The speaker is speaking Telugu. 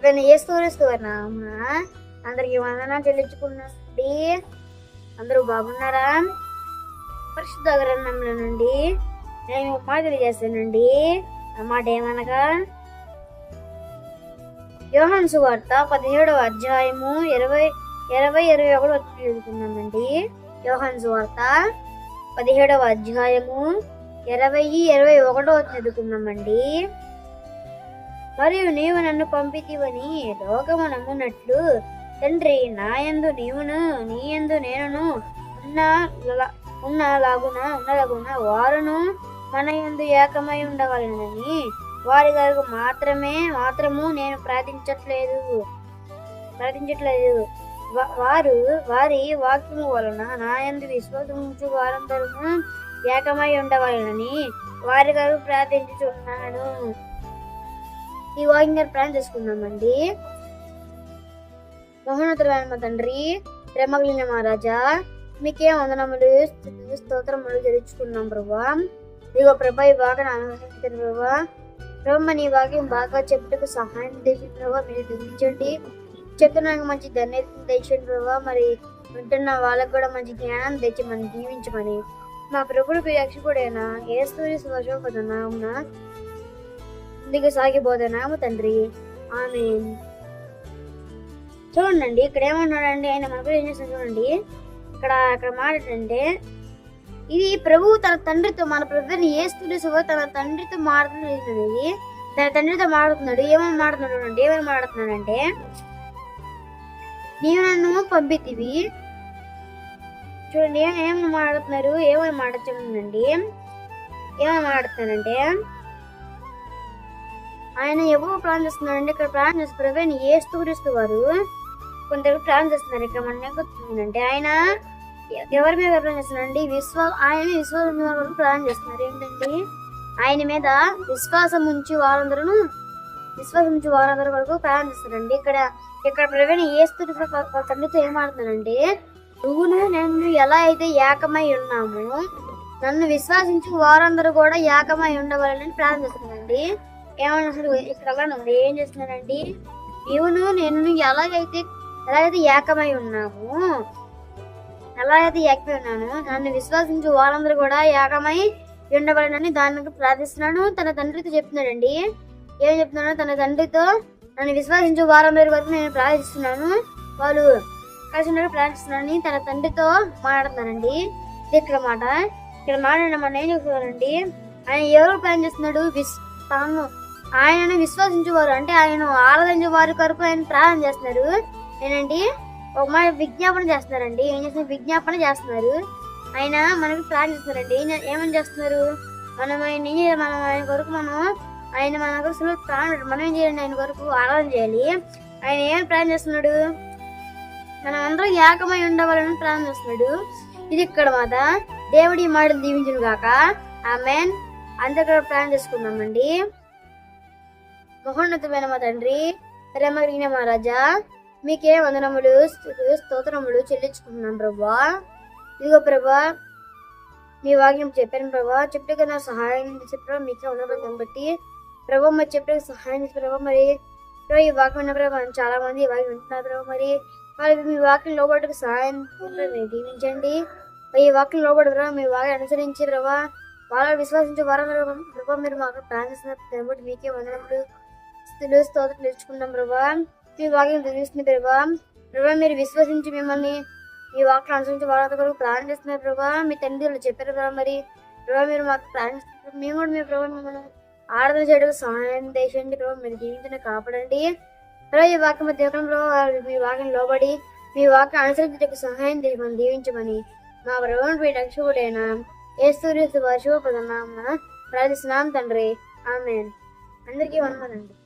ఏసుక్రీస్తు వారి నామమున అందరికి వందనాలు చెల్లించుకున్నానండి. అందరూ బాగున్నారా? పరిశుద్ధ గ్రంథంలో నుండి నేను ఒక మాట తెలియజేస్తానండి. ఆ మాట ఏమనగా, యోహాను సువార్త 17వ అధ్యాయము 20-21 చదువుకున్నామండి. యోహాను సువార్త 17వ అధ్యాయము 20-21 చదువుకున్నామండి. మరియు నీవు నన్ను పంపితివని లోకము నమ్మునట్లు తండ్రి నాయందు నీవును నీయందు నేనును ఉన్నలాగున వారును మన యందు ఏకమై ఉండవలెనని వారి గారికి మాత్రము నేను ప్రార్థించట్లేదు. వారి వాక్యము వలన నాయందు విశ్వాసముంచు వారందరూ ఏకమై ఉండవలెనని వారి గారు ప్రార్థించుచున్నాను. ఈ వాక్యం గారు ప్రార్థన చేసుకుందామండి. మహోన్నతుడైన మా తండ్రి, ప్రేమగలిగిన మహారాజా, మీకే వందనములు స్తోత్రములు తెలుసుకున్నాం ప్రభా. ఇదిగో ప్రభా, ఈ బాగా ఆనందించారు ప్రభా. ప్రభా, నీ వాక్యం బాగా చెప్పుటకు సహాయం తెచ్చి ప్రభా మీరు దీవించండి. చెప్తున్నాక మంచి ధన్యతను తెచ్చండి ప్రభా. మరి వింటున్న వాళ్ళకు కూడా మంచి జ్ఞానం తెచ్చి మనం దీవించమని మా ప్రభుడు రక్షకుడైన యేసు నామమున ముందుకు సాగిపోతున్నాము తండ్రి, ఆమేన్. చూడండి, ఇక్కడ ఏమన్నాడండి ఆయన మనకు ఏం చేస్తాడు చూడండి. ఇక్కడ మాట ఏంటంటే, ఇది ప్రభువు తన తండ్రితో, మన ప్రభుని యేసు తన తండ్రితో మాట్లాడుతుంది. తన తండ్రితో మాట్లాడుతున్నాడు. ఏమని మాట్లాడుతున్నాడంటే, నీవు నన్ను పంపితివి. చూడండి ఏమని మాట్లాడుతున్నాడు. ఏమని మాట్లాడుతున్నాడంటే ఆయన ఎవరు ప్లాన్ చేస్తున్నాడంటే, ఇక్కడ ప్లాన్ చేస్తున్న ప్రభుని యేసుక్రీస్తు వారు కొందరు ప్లాన్ చేస్తున్నారు. ఇక్కడ మన ఏమవుతుందంటే, ఆయన ఎవరి మీద ప్లాన్ చేస్తున్నారండి? ఆయన విశ్వాసం ప్లాన్ చేస్తున్నారు. ఏంటంటే, ఆయన మీద విశ్వాసం ఉంచి వారందరూ వరకు ప్లాన్ చేస్తారండి. ఇక్కడ ప్రభుని యేసుక్రీస్తు తండ్రితో ఏం మాట్లాడుతున్నారంటే, నువ్వును నేను ఎలా అయితే ఏకమై ఉన్నాము, నన్ను విశ్వాసించి వారందరూ కూడా ఏకమై ఉండవాలని ప్లాన్ చేస్తున్నారండి. ఏమన్నా ఇక్కడ ఏం చేస్తున్నారండి? నీవును నేను ఎలాగైతే ఏకమై ఉన్నాము, నన్ను విశ్వాసించి వాళ్ళందరూ కూడా ఏకమై ఉండవాలని దానికి ప్రార్థిస్తున్నాను. తన తండ్రితో చెప్తున్నాడండి. ఏం చెప్తున్నాను? తన తండ్రితో నన్ను విశ్వాసించి వారందరి వరకు నేను ప్రార్థిస్తున్నాను, వాళ్ళు కలిసి ప్రార్థిస్తున్నానని తన తండ్రితో మాట్లాడుతున్నానండి. ఇది ఇక్కడ మాట్లాడిన మనం ఏం చెప్తున్నానండి? ఆయన ఎవరు ప్లాన్ చేస్తున్నాడు? ఆయనను విశ్వసించేవారు అంటే ఆయన ఆరాధించే వారి కొరకు ఆయన ప్రార్థన చేస్తున్నారు. ఏంటంటే ఒక మాట విజ్ఞాపన చేస్తున్నారండి. విజ్ఞాపన చేస్తున్నారు. ఆయన మనకి ప్రార్థన చేస్తున్నారండి. ఏమని చేస్తున్నారు? మనం ఆయన కొరకు ఆయన మన కొరకు మనం ఏం చేయాలండి? ఆయన కొరకు ఆరాధన చేయాలి. ఆయన ఏమని ప్రార్థన చేస్తున్నాడు? మనం అందరం ఏకమై ఉండవాలని ప్రార్థన చేస్తున్నాడు. ఇది ఇక్కడ మాట. దేవుడి మాటలు దీవించును గాక, ఆమేన్. అందరూ ప్రార్థన చేసుకుందామండి. మహోన్నతమైన మా తండ్రి, ప్రేమగిన మా రాజా, మీకే వందనములు స్తోత్రములు చెల్లించుకుంటున్నాం ప్రభా. ఇదిగో ప్రభా, మీ వాక్యం చెప్పాను ప్రభా. చెప్తే కదా సహాయం చేసే ప్రభావ మీకే ఉన్నదని బట్టి ప్రభావ మరి చెప్పే సహాయం చేసే ప్రభావ. మరి ఈ వాక్యం ఉన్న ప్రభావ చాలా మంది ఈ వాక్యం వింటున్నారు ప్రభావ. మరి వాళ్ళకి మీ వాక్యం లోబడికి సహాయం మీరు దీవించండి. ఈ వాక్యం లోబడి ప్రభావ మీ వాక్యం అనుసరించి ప్రభావ వాళ్ళ విశ్వాసించే వారందరూ ప్రభావ మీరు మాకు ప్రార్థిస్తున్నారు కాబట్టి మీకే వందనములు స్తోత్రం తెలుసుకున్నాం ప్రభా. మీ వాక్యం తెలుస్తుంది ప్రభా. మీరు విశ్వసించి మిమ్మల్ని మీ వాక్యం అనుసరించి వాళ్ళ ప్రార్థన చేస్తున్నారు ప్రభా. మీ తండ్రి చెప్పారు ప్రభా. మరి ప్రభావ మీరు మాకు ప్రార్థిస్తున్నారు. మేము కూడా మీ ప్రభావ మిమ్మల్ని ఆరాధన చేయడానికి సహాయం చేయండి ప్రభావ. మీరు జీవితాన్ని కాపాడండి ప్రభావ. ఈ వాక్యం మధ్యలో మీ వాక్యం లోబడి మీ వాక్యం అనుసరించడానికి సహాయం చేయమని దీవించమని మా ప్రభువుని రక్షకుడైన యేసుక్రీస్తు వారి శుభ నామమున ప్రార్థిస్తున్నాం తండ్రి, ఆమేన్. అందరికీ వందనాలండి.